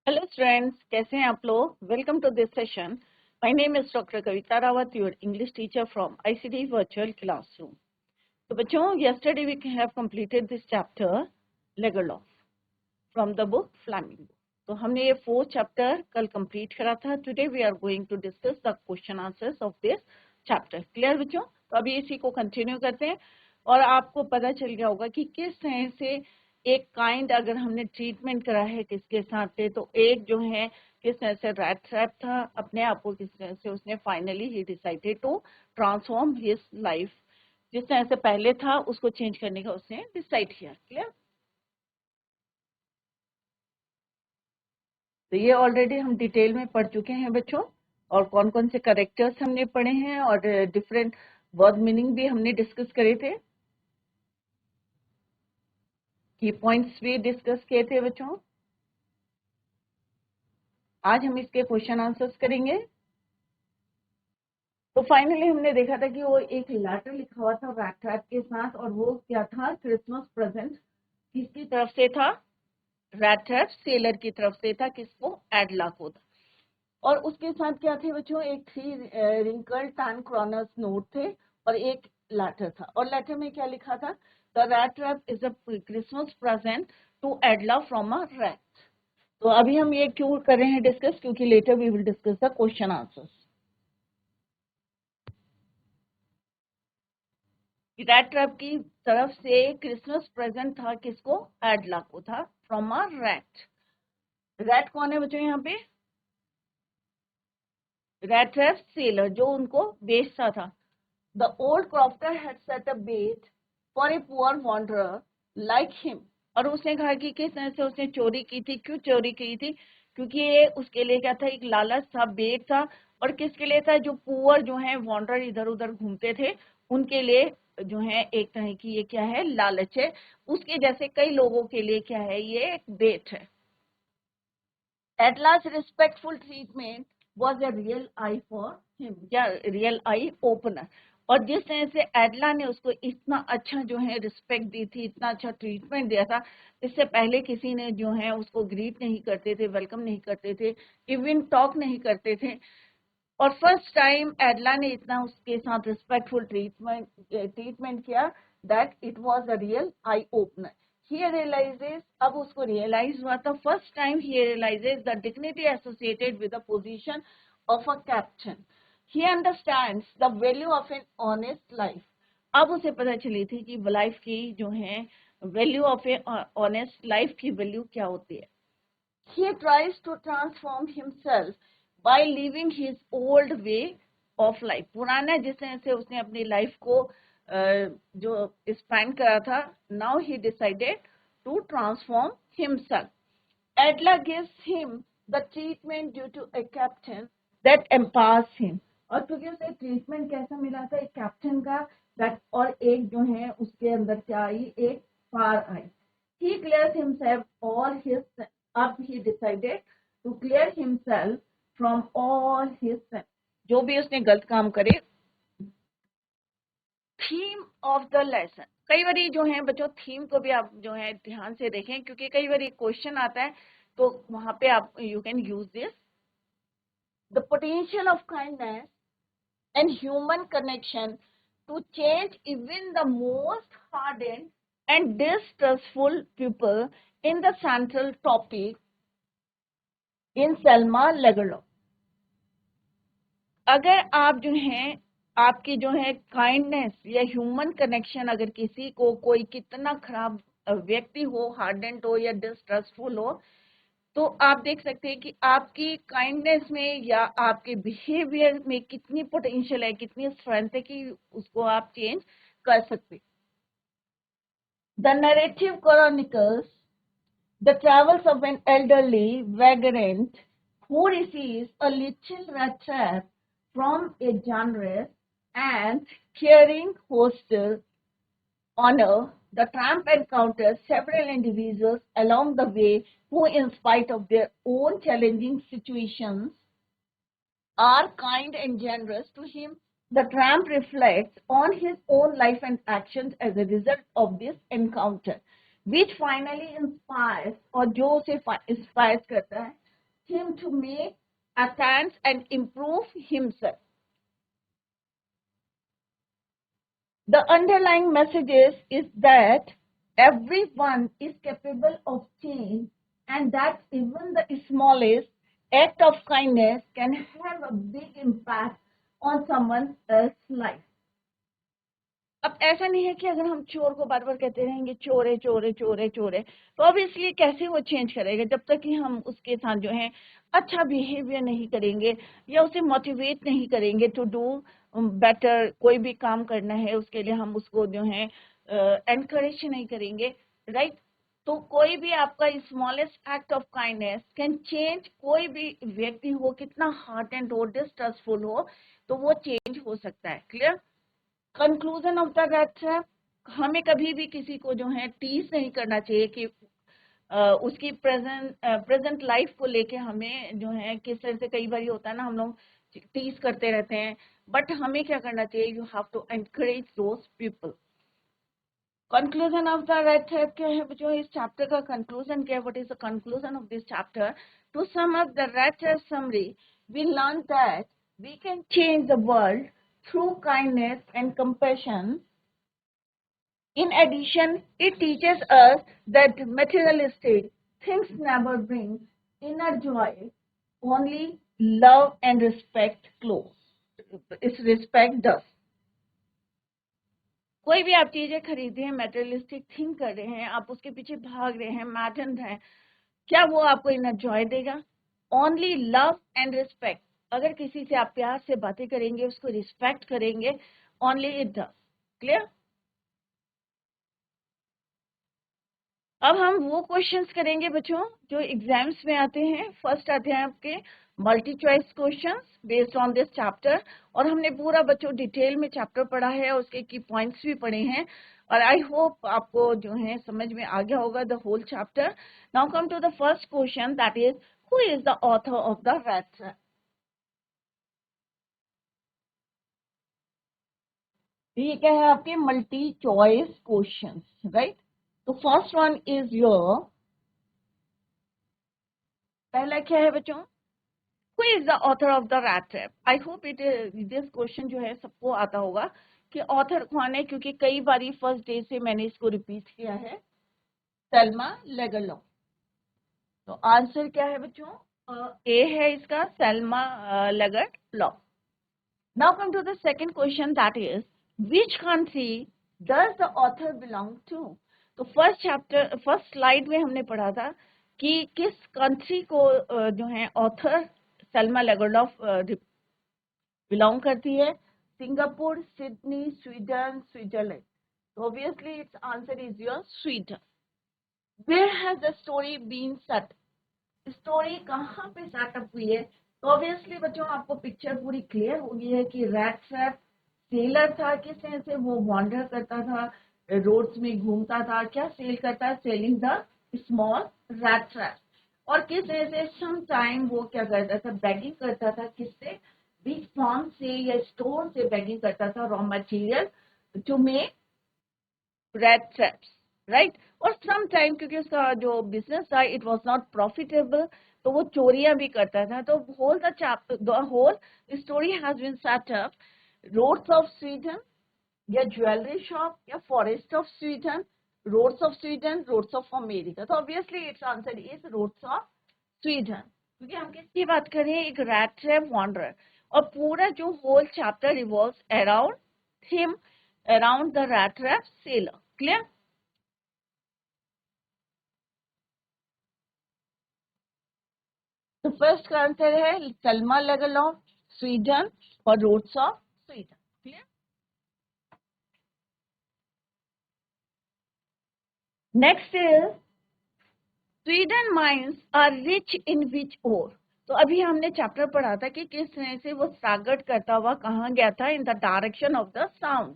Hello students, कैसे हैं आप लोग। Welcome to this session. My name is doctor Kavita Rawat, your English teacher from ICT virtual classroom. तो बच्चों, yesterday we have completed this chapter Legolas from the book Flamingo। तो हमने ये 4th chapter कल कंप्लीट करा था। Today we are going to discuss the question answers of this chapter. Clear बच्चों? तो अभी इसी को कंटिन्यू करते हैं और आपको पता चल गया होगा कि किस तरह से एक काइंड अगर हमने ट्रीटमेंट करा है किसके साथ थे, तो एक जो है किस तरह से रैट ट्रैप था, अपने आप को किस तरह से उसने finally he decided to transform his life. जिस तरह से पहले था उसको चेंज करने का उसने डिसाइड किया। क्लियर? तो ये ऑलरेडी हम डिटेल में पढ़ चुके हैं बच्चों, और कौन कौन से करेक्टर्स हमने पढ़े हैं और डिफरेंट वर्ड मीनिंग भी हमने डिस्कस करे थे, की पॉइंट्स भी डिस्कस किए थे बच्चों। आज हम इसके क्वेश्चन आंसर्स करेंगे। तो फाइनली हमने देखा था कि वो एक लेटर लिखा हुआ था रैट ट्रैप के साथ, और वो क्या था, क्रिसमस प्रेजेंट किसकी तरफ से था, रैट ट्रैप सेलर की तरफ से था। किसको? एडला को था। और उसके साथ क्या थे बच्चों, एक 3 रिंकल टैन क्रॉनर्स नोट थे और एक लेटर था। और लेटर में क्या लिखा था, the rat trap is a Christmas present to Edla from a rat. तो अभी हम ये क्यों कर रहे हैं डिस्कस, क्योंकि later we will discuss the question answers. Rat trap की तरफ से क्रिसमस प्रेजेंट था किसको? एडला को था, फ्रॉम अ रैट। रैट कौन है बच्चों यहाँ पे? रैट ट्रैप सेलर, जो उनको बेचता था। The old crofter had set a bait for a poor wanderer like him. और उसने कहा कि किस तरह से उसने चोरी की थी। क्यों चोरी की थी? क्योंकि ये उसके लिए क्या था, एक लालच था, बेट था। और किसके लिए था? जो पुअर जो है वॉन्डरर इधर उधर घूमते थे, उनके लिए जो है एक तरह की ये क्या है, लालच है। उसके जैसे कई लोगों के लिए क्या है, ये एक बेट है। Atlas' respectful treatment was a real eye for him, या रियल आई ओपनर। और जिस तरह से एडला ने उसको इतना अच्छा जो है रिस्पेक्ट दी थी, इतना अच्छा ट्रीटमेंट दिया था, इससे पहले किसी ने जो है उसको ग्रीट नहीं करते थे, वेलकम नहीं करते थे, इवन टॉक नहीं करते थे। और फर्स्ट टाइम एडला ने इतना उसके साथ रिस्पेक्टफुल ट्रीटमेंट किया, that it was a real eye opener. He realizes, अब उसको रियलाइज हुआ था, first time he realizes the dignity associated with the position of a captain. He understands the value of an honest life. अब उसे पता चली थी कि लाइफ की जो है value of A honest life की वैल्यू क्या होती है। He tries to transform himself by living his old way of life। पुराना जिस तरह से उसने अपनी लाइफ को जो स्पेंड करा था, now he decided to transform himself। Adler gives him the treatment due to a captain that empowers him। और क्योंकि उसे ट्रीटमेंट कैसा मिला था, एक कैप्टन का, that और एक जो है उसके अंदर क्या आई, एक पार आई। He clears himself all his, अब he decided to clear himself from all his sins। जो भी उसने गलत काम करे। थीम ऑफ द लेसन, कई बार जो है बच्चों थीम को भी आप जो है ध्यान से देखें, क्योंकि कई बार क्वेश्चन आता है तो वहां पे आप you can use this. The potential of kindness and human connection to change even the most hardened and distrustful people in the central topic in Selma Lagerlof। अगर आप जो हैं, आपकी जो है काइंडनेस या ह्यूमन कनेक्शन, अगर किसी को कोई कितना खराब व्यक्ति हो, हार्डेंट हो या डिस्ट्रस्टफुल हो, तो आप देख सकते हैं कि आपकी काइंडनेस में या आपके बिहेवियर में कितनी पोटेंशियल है, कितनी स्ट्रेंथ है कि उसको आप चेंज कर सकते। The narrative chronicles the travels of an elderly vagrant who receives a little rat trap from a generous and caring hostel honor. The tramp encounters several individuals along the way who, in spite of their own challenging situations, are kind and generous to him. The tramp reflects on his own life and actions as a result of this encounter, which finally inspires, और जो उसे inspires करता है, him to make attempts and improve himself. The underlying message is that everyone is capable of change, and that even the smallest act of kindness can have a big impact on someone else's life. अब ऐसा नहीं है कि अगर हम चोर को बार बार कहते रहेंगे चोर है चोर है चोर है चोर है, तो ऑब्वियसली कैसे वो चेंज करेगा जब तक कि हम उसके साथ जो है अच्छा बिहेवियर नहीं करेंगे या उसे मोटिवेट नहीं करेंगे टू डू बेटर। कोई भी काम करना है उसके लिए हम उसको जो है एनकरेज नहीं करेंगे, राइट। तो कोई भी आपका smallest act of kindness can change, कोई भी व्यक्ति हो कितना हार्ट एंड हो डिस्ट्रस्टफुल हो तो वो चेंज हो सकता है। Clear? Conclusion of the rat trap, हमें कभी भी किसी को जो है टीज नहीं करना चाहिए कि उसकी प्रेजेंट लाइफ को लेके हमें जो है किस तरह से कई बार होता है ना हम लोग टीज करते रहते हैं, बट हमें क्या करना चाहिए, you have to encourage those people. Conclusion of the rat trap क्या है जो इस चैप्टर का कंक्लूजन क्या है, what is the conclusion of this chapter? To sum up the rat trap summary, we learn that we can change the world through kindness and compassion. In addition, it teaches us that materialistic things never bring inner joy, only love and respect does. कोई भी आप चीजें खरीदे हैं, materialistic think कर रहे हैं, आप उसके पीछे भाग रहे हैं, मैडन हैं, क्या वो आपको इनर जॉय देगा? ओनली लव एंड रिस्पेक्ट, अगर किसी से आप प्यार से बातें करेंगे, उसको रिस्पेक्ट करेंगे, ओनली इट डज। क्लियर? अब हम वो क्वेश्चंस करेंगे बच्चों जो एग्जाम्स में आते हैं। फर्स्ट आते हैं आपके multi choice questions based on this chapter, और हमने पूरा बच्चों डिटेल में चैप्टर पढ़ा है, उसके की पॉइंट्स भी पढ़े हैं, और आई होप आपको जो है समझ में आ गया होगा the whole chapter. Now come to the first question, that is who is the author of the rat trap? ये क्या है आपके मल्टी चॉइस क्वेश्चंस, राइट? तो फर्स्ट वन इज योर, पहला क्या है बच्चों, who is the author of the rat trap? I hope it this question जो है सबको आता होगा कि ऑथर कौन है, क्योंकि कई बार फर्स्ट डे से मैंने इसको रिपीट किया है, सेल्मा लेगरलॉफ। तो आंसर क्या है बच्चों? ए है इसका, Selma Lagerlof. Now come to the second question, that is which country does the author belong to? तो फर्स्ट स्लाइड में हमने पढ़ा था कि किस कंट्री को जो है ऑथर सेल्मा लेगरलॉफ बिलोंग करती है। Singapore, Sydney, Sweden, Switzerland. तो obviously its answer is your Sweden. Where has the story been set? Story कहाँ पे सेटअप हुई है? तो ऑब्वियसली बच्चों आपको पिक्चर पूरी क्लियर हो गई है कि रैट ट्रैप सेलर था, किस तरह से वो वॉन्डर करता था, रोड्स में घूमता था, क्या सेल करता है, selling the small rat trap, और किस तरह से सम टाइम वो क्या करता था, बैगिंग करता था, किससे, बिग फार्म से या स्टोर से बैगिंग करता था raw material to make rat traps, right. और सम टाइम क्योंकि उसका जो बिजनेस था इट वाज नॉट प्रॉफिटेबल, तो वो चोरियां भी करता था। तो the whole story has been set up roads of Sweden, या ज्वेलरी शॉप, या forest of Sweden, roads of Sweden, roads of America. तो obviously its answer is roads of Sweden, क्योंकि हम किसकी बात करें, एक रैट ट्रैप वॉन्डरर, और पूरा जो whole chapter revolves around him, around the rat trap seller. Clear? तो फर्स्ट का आंसर है सेल्मा लेगरलॉफ, स्वीडन, और roads of Sweden. Clear? Next is Sweden mines are rich in which ore? तो अभी हमने चैप्टर पढ़ा था कि किस तरह से वो स्टागर्ड करता हुआ कहाँ गया था, in the direction of the sound,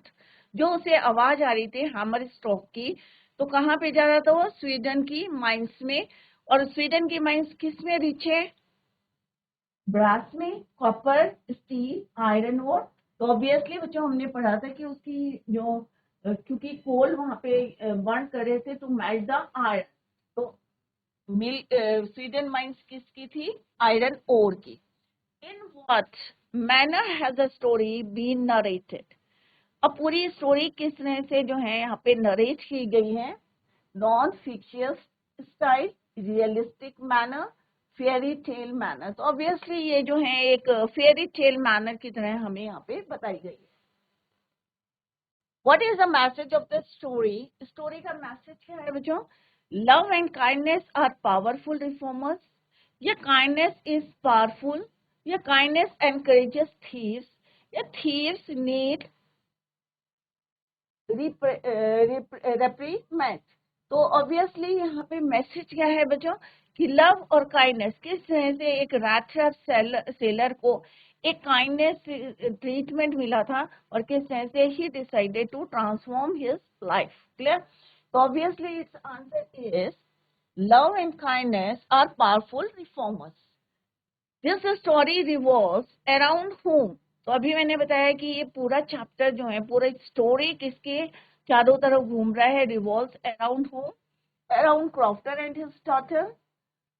जो उसे आवाज आ रही थी हैमर स्ट्रोक की, तो कहाँ पे जा रहा था वो, स्वीडन की माइंस में। और स्वीडन की माइंस किस में रिच है, ब्रास में, कॉपर, स्टील, आयरन ओर। तो ऑब्वियसली बच्चों हमने पढ़ा था कि उसकी जो क्योंकि कोल वहां पे बर्न कर रहे थे टू मेल्ट द आयरन, तो स्वीडन माइंस किसकी थी? आयरन ओर की। In what manner has a story been narrated? अब पूरी स्टोरी किस तरह से जो है यहाँ पे नरेट की गई है? Non fictitious style, realistic manner, fairy tale manner. तो ऑब्वियसली ये जो है एक फेयरी टेल मैनर की तरह हमें यहाँ पे बताई गई है। What is the message of the story? Story का मैसेज क्या है बच्चों? Love and kindness are powerful reformers, या काइंडनेस इज पावरफुल, या काइंडनेस एनकरेजेस थीव्स, या थीव्स नीड रेप्रीमेंट। तो ऑब्वियसली यहाँ पे मैसेज क्या है बच्चों कि लव और काइंडनेस किस तरह से एक रैट ट्रैप सेलर को एक काइंडनेस ट्रीटमेंट मिला था और किस तरह से ही decided to transform his life. Clear? तो obviously its answer is love and kindness are powerful reformers. This story revolves around home. तो अभी मैंने बताया कि ये पूरा चैप्टर जो है, पूरा स्टोरी किसके चारों तरफ घूम रहा है? Revolves around home, around crofter and his daughter,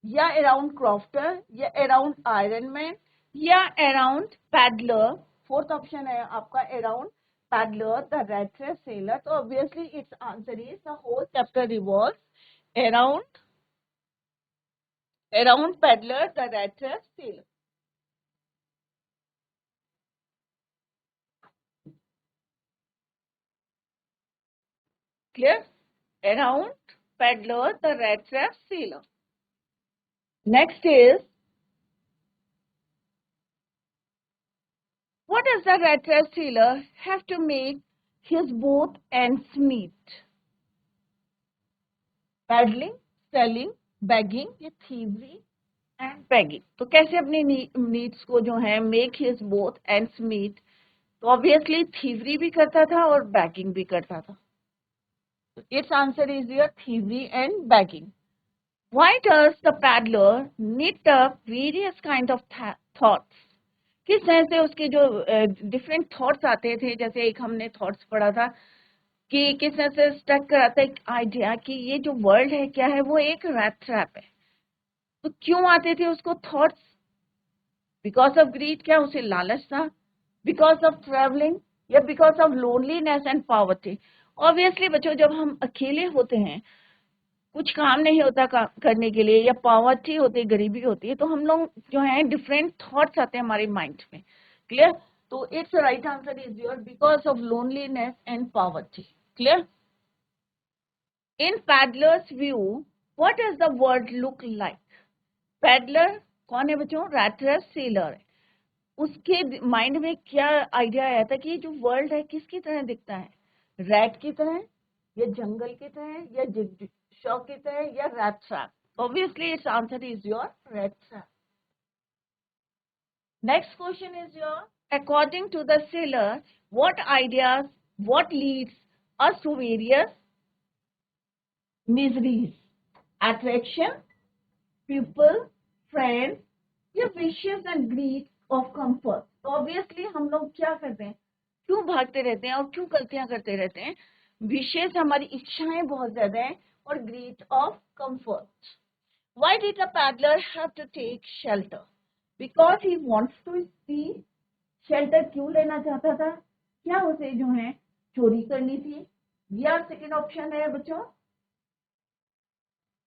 या अराउंड क्रॉफ्टर, या अराउंड आयरन मैन, या अराउंड पैडलर। फोर्थ ऑप्शन है आपका around peddler the rat trap seller. तो obviously its answer is the whole chapter revolves around peddler the rat trap seller. Clear? Around Peddler, the red trap sailor. Next is, what does the red trap sailor have to make his boat ends meet? Paddling, selling, begging, या thievery and begging. तो कैसे अपनी needs को जो है make his boat ends meet? तो obviously thievery भी करता था और begging भी करता था. Its answer is your thievery and begging. Why does the paddler knit up various kind of thoughts? किस तरह से उसके जो डिफरेंट थॉट्स आते थे, जैसे एक हमने थॉट्स पढ़ा था कि किस तरह से स्टक कराता एक आइडिया कि ये जो वर्ल्ड है क्या है, वो एक रैट ट्रैप है। तो क्यों आते थे उसको थॉट्स? बिकॉज ऑफ ग्रीड, क्या उसे लालच था? बिकॉज ऑफ ट्रेवलिंग, या because of loneliness and poverty? Obviously बच्चों, जब हम अकेले होते हैं, कुछ काम नहीं होता करने के लिए, या पॉवर्टी होती है, गरीबी होती है, तो हम लोग जो है डिफरेंट थॉट्स आते हैं हमारे माइंड में। क्लियर? तो it's right answer is your because of loneliness and poverty. Clear? In peddlers view what is the world look like? Peddler कौन है बच्चों? रैट ट्रैप सेलर है। उसके माइंड में क्या आइडिया आया था कि ये जो वर्ल्ड है किसकी तरह दिखता है? रैट की तरह, या जंगल की तरह, या शॉक की तरह, या rat trap? Obviously, its answer is your rat trap. Next question is your, according to the sailor, what leads us to various miseries? Attraction, people, friends, या wishes and greed of comfort? तो obviously हम लोग क्या करते हैं, क्यों भागते रहते हैं और क्यों गलतियां करते रहते हैं? विशेष हमारी इच्छाएं बहुत ज्यादा है, और greed of comfort. Why did the paddler have to take shelter? Because he wants to steal. Shelter क्यों लेना चाहता था? क्या उसे जो है चोरी करनी थी? या सेकेंड ऑप्शन है बच्चों,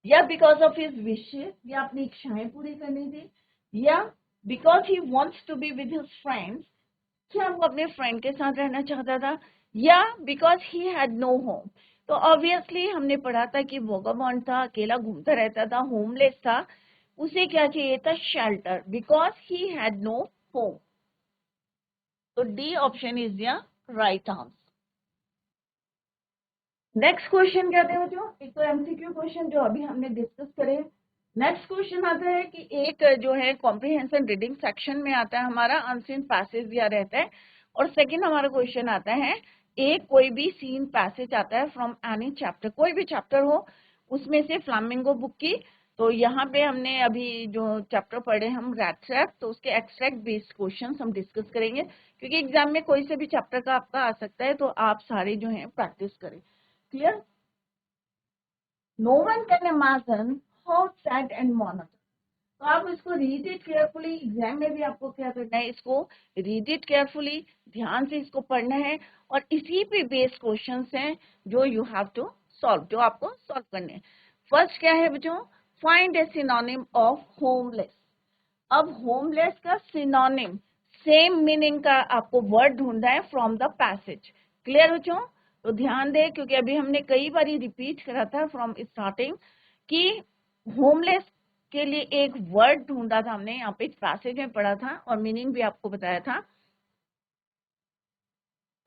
या बिकॉज ऑफ हिज विशेस, या अपनी इच्छाएं पूरी करनी थी, या because he wants to be with his friends, क्या वो अपने फ्रेंड के साथ रहना चाहता था, या because he had no home? तो ऑब्वियसली हमने पढ़ा था कि वोगाबॉन्ड था, अकेला घूमता रहता था, होमलेस था, उसे क्या चाहिए था? Shelter, because he had no home. तो D option is the right answer. Next question कहते हैं बच्चों, एक तो एमसीक्यू क्वेश्चन जो अभी हमने डिस्कस करे। नेक्स्ट क्वेश्चन आता है कि एक जो है कॉम्प्रिहेंशन रीडिंग सेक्शन में आता है हमारा अनसीन पैसेज दिया रहता है, और सेकंड हमारा क्वेश्चन आता है एक कोई भी सीन पैसेज आता है फ्रॉम एनी चैप्टर, कोई भी चैप्टर हो उसमें से, फ्लामिंगो बुक की। तो यहाँ पे हमने अभी जो चैप्टर पढ़े हम रैट ट्रैप, तो उसके एक्सट्रैक्ट बेस्ड क्वेश्चन हम डिस्कस करेंगे, क्योंकि एग्जाम में कोई से भी चैप्टर का आपका आ सकता है, तो आप सारे जो है प्रैक्टिस करें। Clear? No one can imagine how sad and monotonous. तो आप इसको रीड इट केयरफुली, एग्जाम में भी आपको क्या करना है, इसको रीड इट केयरफुली, ध्यान से इसको पढ़ना है, और इसी पे बेस्ड क्वेश्चंस हैं जो यू हैव टू सॉल्व, जो आपको सॉल्व करने हैं। फर्स्ट क्या है बच्चों, find A synonym of homeless. अब होमलेस का सिनोनिम, सेम मीनिंग का आपको वर्ड ढूंढना है फ्रॉम द पैसेज। क्लियर बच्चों? तो ध्यान दें, क्योंकि अभी हमने कई बार रिपीट करा था फ्रॉम स्टार्टिंग कि होमलेस के लिए एक वर्ड ढूंढा था हमने, यहाँ पे पैसेज में पढ़ा था और मीनिंग भी आपको बताया था।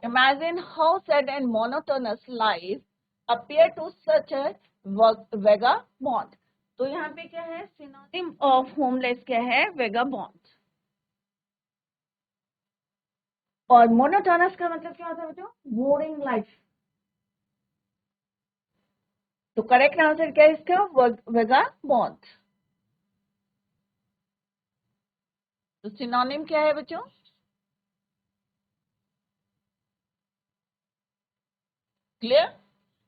Imagine how sad and monotonous life appear to such a vagabond. तो यहाँ पे क्या है, सिनोनिम ऑफ होमलेस क्या है, वेगाबॉन्ड। और मोनोटोनस का मतलब क्या होता है बच्चों, बोरिंग लाइफ। तो करेक्ट आंसर क्या है इसका, वेगाबॉन्ड। तो सिनोनिम क्या है बच्चों, क्लियर?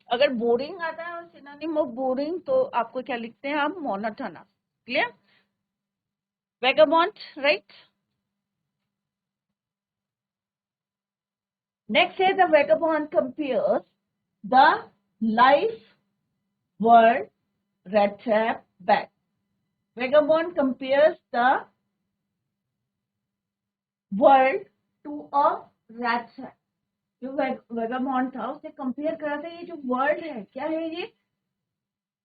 अगर बोरिंग आता है और सिनोनिम ऑफ बोरिंग, तो आपको क्या लिखते हैं आप, monotonous. Clear? Vagabond, right? Next है, the vagabond compares the life world rat trap bag. Vagabond compares the world to a rat trap. जो वेगाबॉन्ड था उसने कंपेयर करा था, ये जो वर्ल्ड है क्या है, ये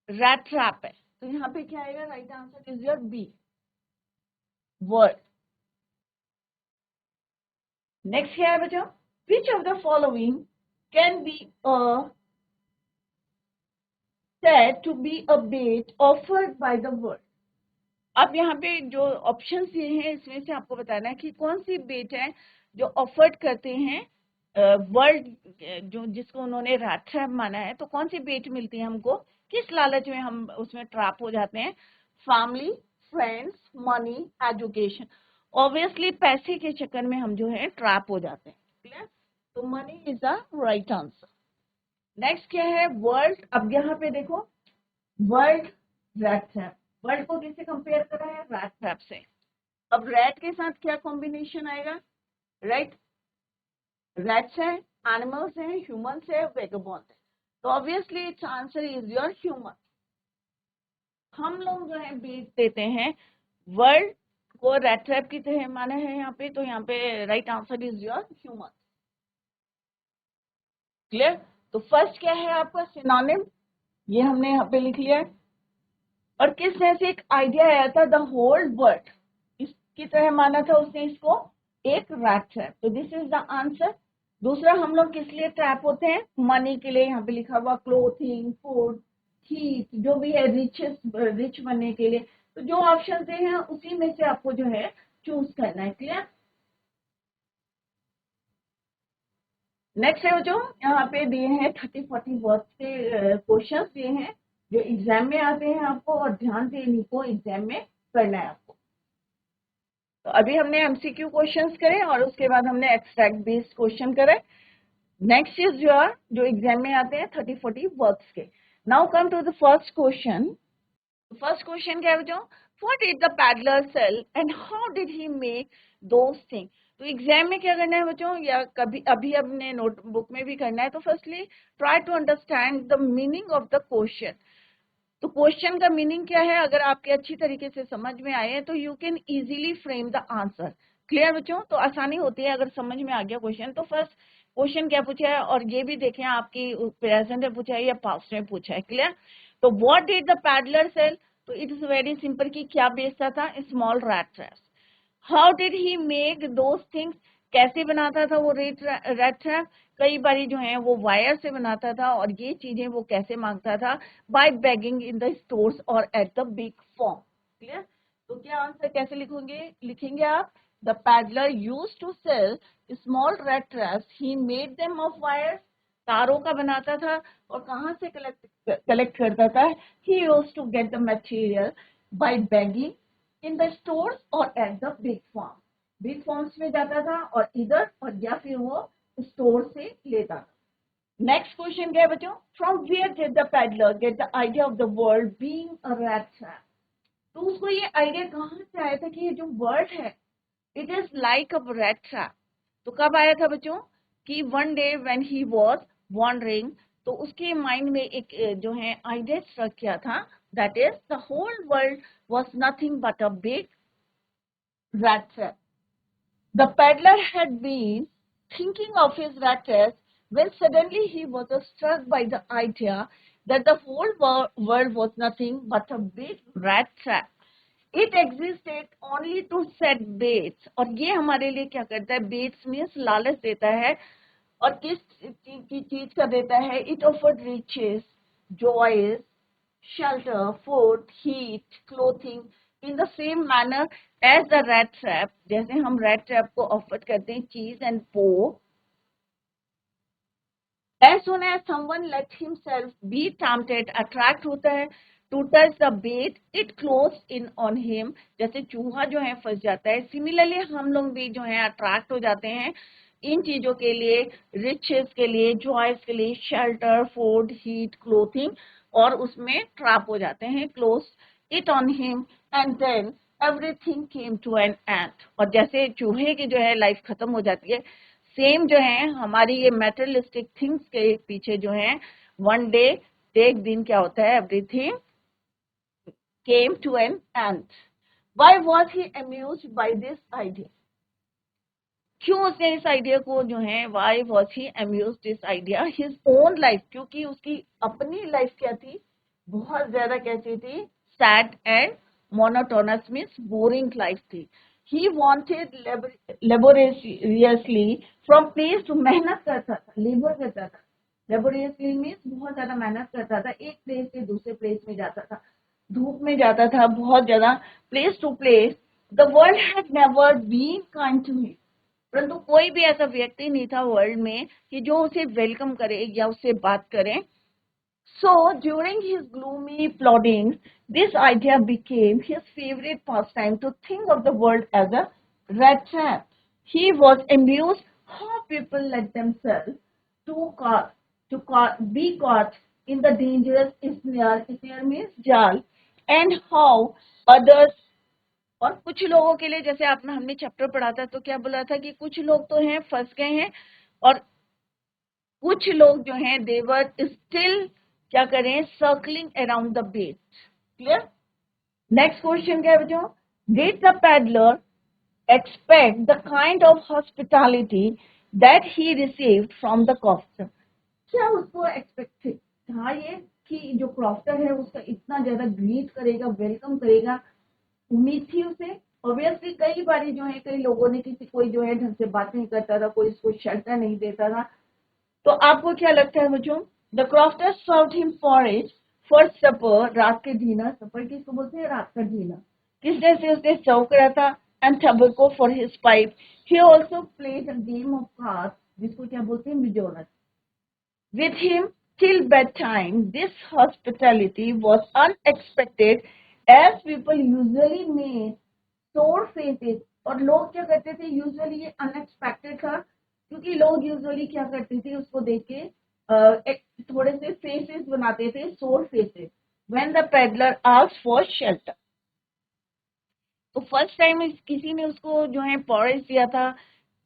रैट ट्रैप है। तो यहाँ पे क्या आएगा, right answer is your B, world. Next क्या है बच्चों, which of the following can be said to be a bait offered by the world। अब यहाँ पे जो ऑप्शन दिए हैं इसमें से आपको बताना है कि कौन सी बेट है जो ऑफर्ड करते हैं वर्ल्ड, जो जिसको उन्होंने रैट ट्रैप माना है। तो कौन सी बेट मिलती है हमको, किस लालच में हम उसमें ट्रैप हो जाते हैं, family, friends, money, education. Obviously पैसे के चक्कर में हम जो है ट्रैप हो जाते हैं। क्लियर? तो money is the right answer. Next क्या है, वर्ल्ड। अब यहाँ पे देखो, वर्ल्ड रैट ट्रैप, वर्ल्ड को किससे कंपेयर करा है, रैट ट्रैप से। अब रैट के साथ क्या कॉम्बिनेशन आएगा, राइट? रैट्स है, एनिमल्स है, ह्यूमंस है, वेगाबॉन्ड है। तो obviously its answer is your human. हम लोग जो है बेच देते हैं वर्ल्ड को रैट ट्रैप की तरह माना है यहाँ पे, तो यहाँ पे right answer is your human. Clear? तो फर्स्ट क्या है आपका, सिनोनिम, ये हमने यहाँ पे लिख लिया है। और किस तरह से एक आइडिया आया था, द होल वर्ल्ड इसकी तरह माना था उसने इसको, एक रैट ट्रैप। तो दिस इज द आंसर। दूसरा, हम लोग किस लिए ट्रैप होते हैं, मनी के लिए। यहाँ पे लिखा हुआ क्लोथिंग, फूड, हीट, जो भी है, रिच बनने के लिए। तो जो ऑप्शन दे हैं उसी में से आपको जो है चूज करना है। क्लियर? नेक्स्ट है जो यहाँ पे दिए हैं 30-40 वर्ड्स के क्वेश्चन दिए हैं जो एग्जाम में आते हैं आपको, और ध्यान से इन्हीं को एग्जाम में करना है आपको। तो अभी हमने एमसीक्यू क्वेश्चंस करे और उसके बाद हमने एक्सट्रैक्ट बेस्ड क्वेश्चन करे। नेक्स्ट इज योर जो एग्जाम में आते हैं 30-40 वर्ड्स के। Now come to the first question. First question क्या है बच्चों, what did the peddler sell and how did he make those thing. तो एग्जाम में क्या करना है बच्चों, या कभी अभी अपने नोटबुक में भी करना है। तो firstly try to understand the meaning of the question. तो क्वेश्चन का मीनिंग क्या है, अगर आपके अच्छी तरीके से समझ में आए तो you can easily frame the answer. Clear बच्चों? तो आसानी होती है अगर समझ में आ गया क्वेश्चन। तो फर्स्ट क्वेश्चन क्या पूछा है, और ये भी देखें आपकी प्रेजेंट में पूछा है या पास्ट में पूछा है। क्लियर? तो what did the peddler sell, तो इट इज वेरी सिंपल कि क्या बेचता था, small rat traps. How did he make those things, कैसे बनाता था वो रैट ट्रैप, कई बारी जो है वो वायर से बनाता था, और ये चीजें वो कैसे मांगता था, by begging in the stores और at the big farm. Clear? तो क्या आंसर कैसे लिखेंगे आप, the peddler used to sell small rat traps, he made them of wire, तारों का बनाता था, और कहाँ से कलेक्ट करता था, he used to get the material by begging in the stores और at the big farm. Big farms में जाता था और इधर, और या फिर वो स्टोर से लेता था। नेक्स्ट क्वेश्चन क्या है बच्चों? From where did the peddler get the idea of the world being a rat trap? तो उसको ये आइडिया कहाँ से आया था कि ये जो वर्ल्ड है it is like a rat trap? तो कब आया था बच्चों? कि one day when he was wandering, तो उसके माइंड में एक जो है आइडिया स्ट्रक किया था, that is the whole world was nothing but a big rat trap. The peddler had been thinking of his rat trap when suddenly he was struck by the idea that the whole world was nothing but a big rat trap. It existed only to set baits. और ये हमारे लिए क्या करता है? Baits means लालच देता है। और किस चीज का देता है? It offered riches, joys, shelter, food, heat, clothing in the same manner as the rat trap. जैसे हम rat trap को ऑफर करते हैं cheese and pork. As soon as someone let himself be tempted, attract होता है to touch the bait, it closes in on him. जैसे चूहा जो है फंस जाता है, सिमिलरली हम लोग भी जो है अट्रैक्ट हो जाते हैं इन चीजों के लिए, रिचेस के लिए, जॉयस के लिए, शेल्टर, फूड, हीट, क्लोथिंग, और उसमें ट्रैप हो जाते हैं, close it on him, and then everything came to an end. और जैसे चूहे की जो है लाइफ खत्म हो जाती है, सेम जो है हमारी ये मेटेरियलिस्टिक थिंग्स के पीछे जो है वन डे, एक दिन क्या होता है, everything came to an end. Why was he amused by this idea? क्यों उसने इस आइडिया को जो है, why was he amused this idea? His own life, क्योंकि उसकी अपनी लाइफ क्या थी, बहुत ज्यादा कैसी थी, sad and monotonous means boring life थी. He wanted laboriously from place to, मेहनत करता था, लेबर करता था, लेबोरियसली मीन्स बहुत ज्यादा मेहनत करता था, एक प्लेस से दूसरे प्लेस में जाता था, धूप में जाता था बहुत ज्यादा, place to place. The world had never been kind to him, परंतु कोई भी ऐसा व्यक्ति नहीं था वर्ल्ड में कि जो उसे वेलकम करे या उससे बात करे. So during his gloomy ploddings, this idea became his favorite pastime, to think of the world as a rat trap. He was amused how people let themselves be caught in the dangerous snare means jal, and how others, और कुछ लोगों के लिए, जैसे आपने हमने chapter पढ़ा था तो क्या बोला था कि कुछ लोग तो हैं फंस गए हैं, और कुछ लोग जो हैं देवर स्टिल क्या करें, circling around the bait. Clear? Next question क्या है बच्चों? Did the peddler expect the kind of hospitality that he received from the crofter? क्या उसको एक्सपेक्ट था ये कि जो क्रॉफ्टर है उसका इतना ज्यादा ग्रीट करेगा, वेलकम करेगा, उम्मीद थी उसे? ऑब्वियसली कई बार जो है कई लोगों ने, किसी कोई जो है ढंग से बात नहीं करता था, कोई इसको शेल्टर नहीं देता था. तो आपको क्या लगता है बच्चों? The crofter served him forage for supper, रात के डिनर. सपर किसको बोलते हैं? रात का डिनर. किसने से उसने सर्व करा था? And tobacco for his pipe. He also played a game of cards, जिसको क्या बोलते हैं? मिजोरस, with him till bedtime. This hospitality was unexpected, as people usually made sore faces. और लोग क्या करते थे? यूजुअली ये अनएक्सपेक्टेड था, क्योंकि लोग यूजुअली क्या करते थे, उसको देख के थोड़े से फेसेस बनाते थे, सोर faces, when the peddler asked for shelter. तो फर्स्ट टाइम किसी ने उसको जो है पॉरेज दिया था,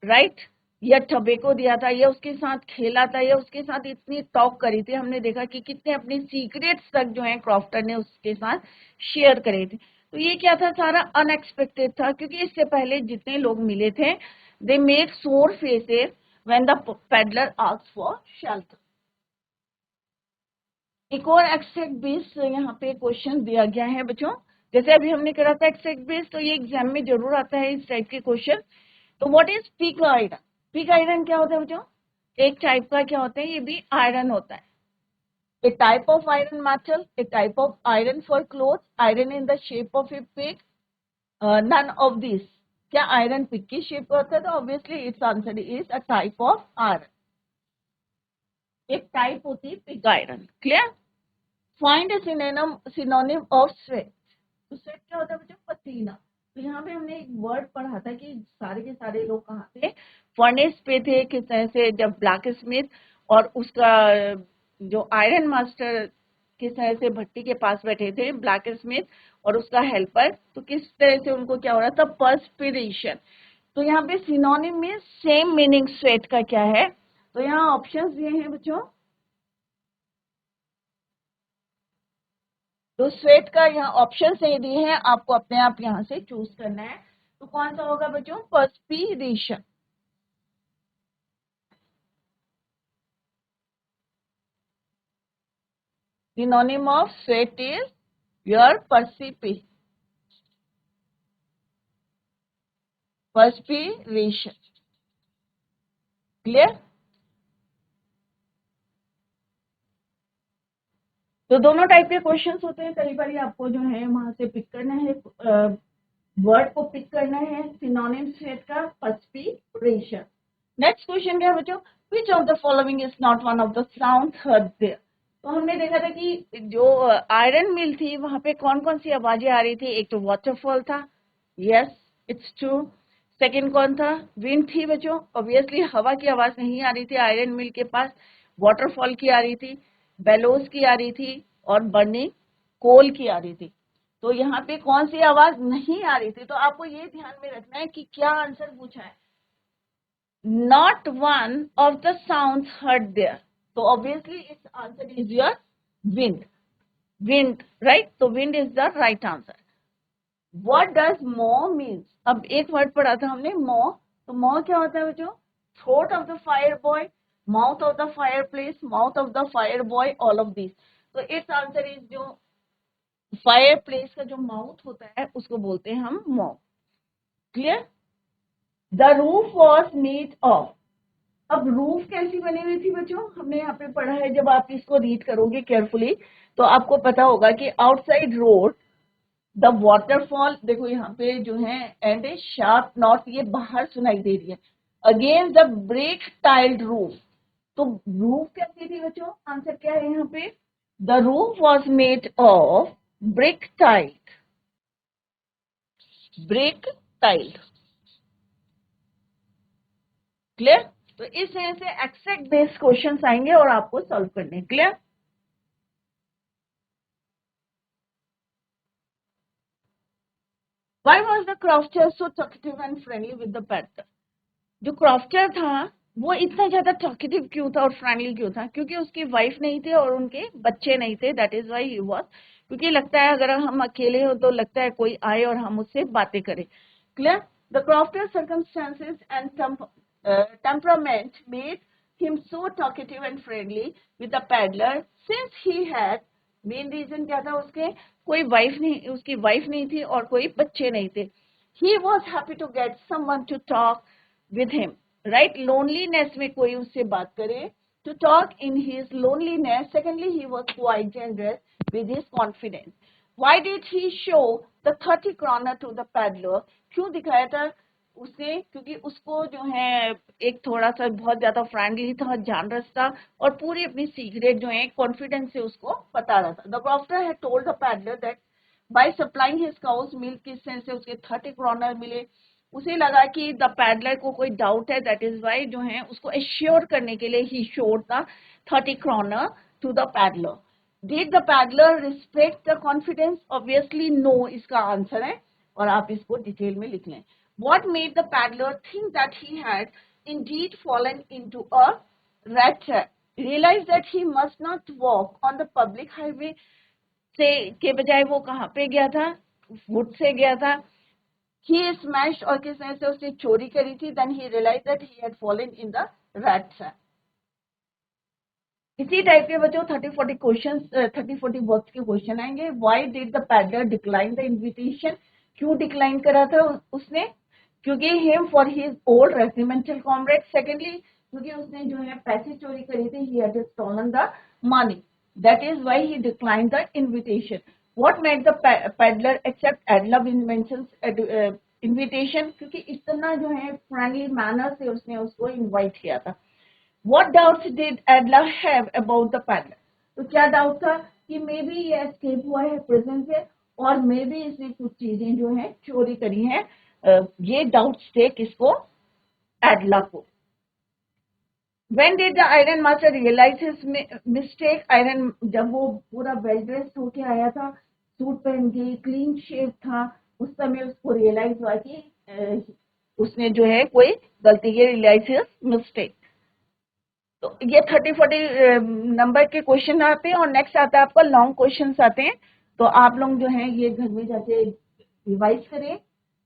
राइट, या टबेको दिया था, या उसके साथ खेला था, या उसके साथ इतनी टॉक करी थी, हमने देखा कि कितने अपने सीक्रेट्स तक जो है क्रॉफ्टर ने उसके साथ शेयर करे थे. तो ये क्या था? सारा अनएक्सपेक्टेड था, क्योंकि इससे पहले जितने लोग मिले थे, दे मेड सोर faces when the peddler asked for shelter. एक और एक्सट्रैक्ट बेस्ड यहाँ पे क्वेश्चन दिया गया है बच्चों. जैसे अभी हमने करा था एक्सट्रैक्ट बेस्ड, तो ये एग्जाम में जरूर आता है इस टाइप के क्वेश्चन. तो what is pig iron? Pig iron क्या होता है बच्चों? एक टाइप का क्या होता है? ये भी आयरन होता है. A type of iron metal, a type of iron for clothes, iron in the shape of a pig, none of these. क्या आयरन पिग की शेप का होता है? तो obviously its answer is a type of iron. एक type होती है pig iron. Clear? Find a synonym of sweat. तो स्वेट क्या होता है बच्चों? पसीना. तो यहाँ पे हमने एक वर्ड पढ़ा था कि सारे के सारे लोग कहाँ थे? फर्नेस पे थे. किस तरह से? जब ब्लैक स्मिथ और उसका जो आयरन मास्टर किस तरह से भट्टी के पास बैठे थे, ब्लैक स्मिथ और उसका हेल्पर, तो किस तरह से उनको क्या हो रहा था, पर्सपिरेशन। तो यहाँ पे सिनोनिम में सेम मीनिंग स्वेट का क्या है, तो यहाँ ऑप्शंस दिए हैं बच्चों। तो स्वेट का यहाँ ऑप्शन से दिए हैं, आपको अपने आप यहाँ से चूज करना है। तो कौन सा होगा बच्चों, perspiration. Synonym of sweat is your perspiration. Clear. तो दोनों टाइप के क्वेश्चंस होते हैं, कई बार आपको जो है वहां से पिक करना है, वर्ड को पिक करना है, सिनोनिम स्वेट का, पर्सपिरेशन। नेक्स्ट क्वेश्चन क्या है बच्चों, which of the following is not one of the sound heard there. तो हमने देखा था कि जो आयरन मिल थी वहां पे कौन कौन सी आवाजें आ रही थी, एक तो वाटरफॉल था, यस इट्स ट्रू। सेकंड कौन था, विंड थी बच्चों, ऑब्वियसली हवा की आवाज नहीं आ रही थी आयरन मिल के पास, वाटरफॉल की आ रही थी, बेलोज की आ रही थी, और बर्निंग कोल की आ रही थी। तो यहाँ पे कौन सी आवाज नहीं आ रही थी, तो आपको ये ध्यान में रखना है कि क्या आंसर पूछा है, not one of the sounds heard there. तो ऑब्वियसली इस answer is your wind, wind right, तो wind is the right answer. What does maw means, अब एक वर्ड पढ़ा था हमने मॉ, तो मॉ क्या होता है बच्चों, throat of the fire boy, mouth of the fire place, mouth of the fire boy, all of this. तो इट्स आंसर इज जो फायर प्लेस का जो माउथ होता है उसको बोलते हैं हम मॉ। Clear. The roof was made of, अब रूफ कैसी बनी हुई थी बच्चों, हमने यहाँ पे पढ़ा है, जब आप इसको रीड करोगे केयरफुली तो आपको पता होगा कि आउटसाइड रोड द वाटरफॉल, देखो यहाँ पे जो है एंड ए शार्प नॉट, ये बाहर सुनाई दे रही है, against the brick tiled roof. तो रूफ कैसी थी बच्चों, आंसर क्या है यहाँ पे, the roof was made of brick tiled, brick tiled. Clear. तो इस तरह से एक्सेप्ट बेस्ड क्वेश्चंस आएंगे और आपको सॉल्व करने। Clear. Why was the crofter so talkative and friendly with the peddler? जो क्रॉफ्टर था वो इतना ज्यादा टॉकेटिव क्यों था और फ्रेंडली क्यों था, क्योंकि उसकी वाइफ नहीं थी और उनके बच्चे नहीं थे, that is why he was, क्योंकि लगता है अगर हम अकेले हो तो लगता है कोई आए और हम उससे बातें करें। Clear. The crofter circumstances and temperament made him so talkative and friendly with the peddler since he had, main reason क्या था, उसके कोई वाइफ नहीं, उसकी वाइफ नहीं थी और कोई बच्चे नहीं थे। He was happy to get someone to talk with him, right? Loneliness में कोई उससे बात करे, to talk in his loneliness. Secondly, he was quite generous with his confidence. Why did he show the 30 kroner to the peddler? क्यों दिखाया था उसने, क्योंकि उसको जो है एक थोड़ा सा बहुत ज्यादा फ्रेंडली था, जानरस था, और पूरी अपनी सीक्रेट जो है कॉन्फिडेंस से उसको बता रहा था। The crofter had told the peddler that by supplying his cows milk, किस सेंस से उसके 30 क्रॉनर मिले, उसे लगा कि द पैडलर को कोई डाउट है, दैट इज वाई जो है उसको एश्योर करने के लिए he showed the 30 kronor to the peddler. Did the peddler respect the confidence, obviously no इसका आंसर है, और आप इसको डिटेल में लिख लें। What made the peddler think that he had indeed fallen into a rat trap? Realize that he must not walk on the public highway से के बजाय वो कहाँ पे गया था, वुड से गया था। He smashed, और किस तरह से उसने चोरी करी थी, then he realized that he had fallen in the rat trap. इसी टाइप के बच्चों 30-40 क्वेश्चन, 30-40 वर्ड्स के क्वेश्चन आएंगे। Why did the peddler decline the invitation? क्यों डिक्लाइन करा था उसने, क्योंकि him for his old regimental comrade. Secondly, क्योंकि उसने जो है पैसे चोरी करी थी, he had stolen the money. That is why he declined the invitation. What made the peddler accept Adela Vincent's invitation? क्योंकि इतना जो है फ्रेंडली मैनर से उसने उसको इनवाइट किया था। What doubts did Adela have about the peddler? तो क्या डाउट था कि मे बी ये एस्केप हुआ है प्रिजन से, और मे बी इसने कुछ चीजें जो है चोरी करी हैं। ये डाउट्स थे किसको, एडला को। When did the iron master realize his mistake? Iron जब वो पूरा वेल ड्रेस्ड होके आया था, सूट पहन के क्लीन शेव था, उस समय उसको रियलाइज हुआ कि उसने जो है कोई गलती की, रियलाइज हिज मिस्टेक। तो ये 30-40 नंबर के क्वेश्चन आते हैं और नेक्स्ट आता है आपका लॉन्ग क्वेश्चन आते हैं। तो आप लोग जो है ये घर में जाके रिवाइज करें,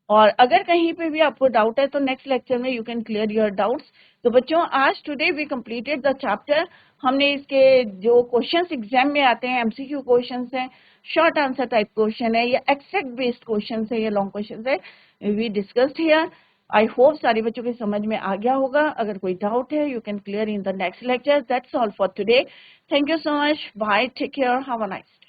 और अगर कहीं पे भी आपको डाउट है तो नेक्स्ट लेक्चर में you can clear your doubts. तो बच्चों आज today we completed the chapter. हमने इसके जो क्वेश्चंस एग्जाम में आते हैं, एमसीक्यू क्वेश्चंस हैं, शॉर्ट आंसर टाइप क्वेश्चन है, या एक्सट्रैक्ट बेस्ड क्वेश्चंस है, या लॉन्ग क्वेश्चंस है, we discussed here. I hope सारे बच्चों के समझ में आ गया होगा। अगर कोई डाउट है you can clear in the next lecture. That's all for today. Thank you so much, bye, take care, have a nice